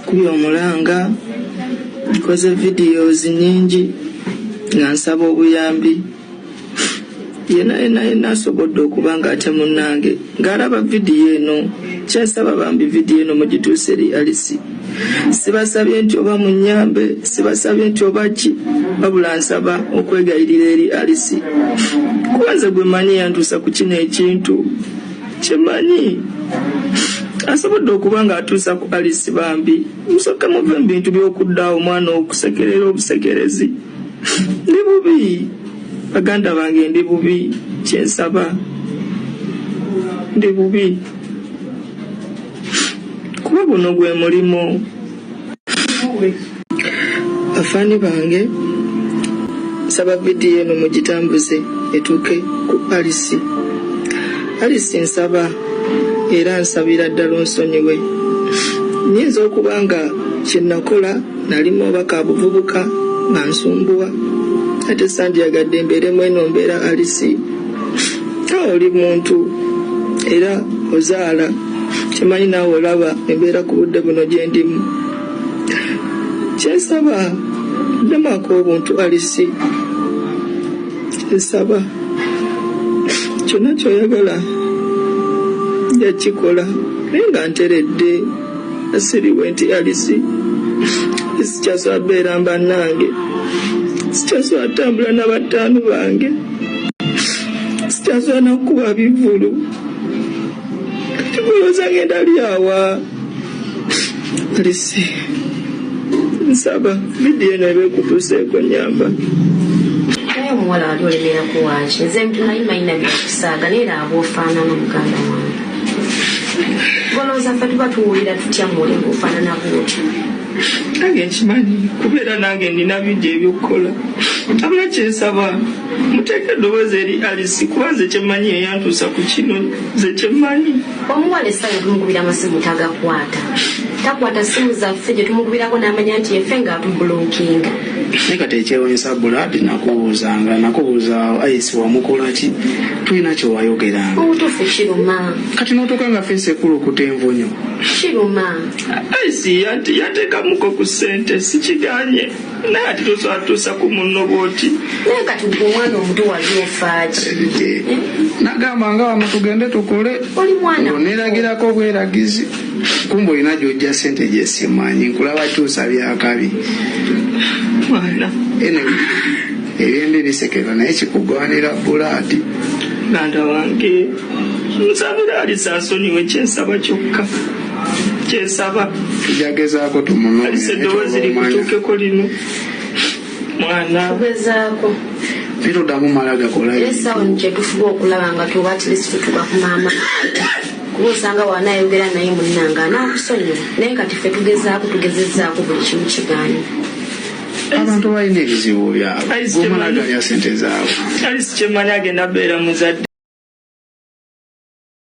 kubi omulanga nkoze videos nyingi nga nsaba obuyambi yena asobodde okuba nga ate munnange ng'alaba vidiyo eno kyensaba bambi vidiyo eno mugituuse eri Alisi. Sibasabye nti oba munyambe, sibasabye nti oba ki, wabula nsaba okwegayirira eri Alisi kuba nze gwe manyi yantuusa ku kino ekintu kyemanyi asobodde okuba nga atuusa ku Alisi bambi musooke muve mu bintu by'okuddaawo omwana okusekerera obusekerezi ndi bubi baganda bange ndi bubi kyensaba ndi bubi kuba guno gwe mulimo bafaani bange nsaba vidiyo eno mugitambuze etuuke ku Alisi nsaba era nsabira ddala onsonyiwe nyinza okuba nga kyenakola nalimu obaka buvubuka nga nsumbuwa ate sandyagadde mbeeremu eno mbeera Alisi oli muntu era ozaala kimanyi naawe olaba embeera ku budde buno gye ndimu kyensaba ddemako obuntu Alisi nsaba kyonna kyoyagala yakikola naye nga nteredde asiriwe nti Alisi sikyasobola beera mbannange sikyasobola tambula n'abataanu bange sikyasobola nakukuba bivulu kati kulowooza ngenda lyawa Alisi nsaba vidiyo eno ebekutuuseeko nyamba naye omuwala wali olemera kuwaaki nze mpulayimayina byakusaaga neera aba ofaanana muganda wange golowooza ffe tuba tuwulira tutya muli ng'ofaanana bwotyo nange nkimanyi kubeera nange nina vidiyo ebyokukola abula kyensaba muteeke eddoboozi eri Alisi kuba nze kyemmanyi eyantuusa ku kino nze kyemmanyi omuwala essaawa tumukubira amasimu tagakwata takwata simu zaffe gye tumukubirako n'amanya nti effe ng'atubulookinga naye kati ekyewuunyisa Buladi nakubuuza Ayisi wamukola ki tulina kyewayogeranga obutuufu kiruma kati n'otuuka nga ffe sekulukuta envunyo kiruma Ayisi yateekamuko ku ssente sikiganye naye ati tosobola tuusa ku munno bw'oti naye kati gwe omwana omuto wali ofaaki nagamba nga wano tugende tukole oli mwana oneeragirako obweragizi kumbe olina gy'ojja ssente gye simanyi nkulaba kyusa byakabi mwana ebyembi bisekera naye kikugwanira Buladi ganda wange nsabira Alisi asonyiwe kyensaba kyokka kyensaba tujagezaako tumunoonye Alisi eddoboozi likutuukeko lino mwana tugezaako bituddamu mala gakola essaawa kyetufuba okulaba nga tuba atlist tutuuka ku maama kuba osanga wanayogera naye munnanga anaakusonyiwa naye kati ffe tugezezzaako buli kimu kigaanyi abantu balina ebizibu byabwe gomala galya ssente zaabwe Alisi kyemmanyi agenda beera muzadde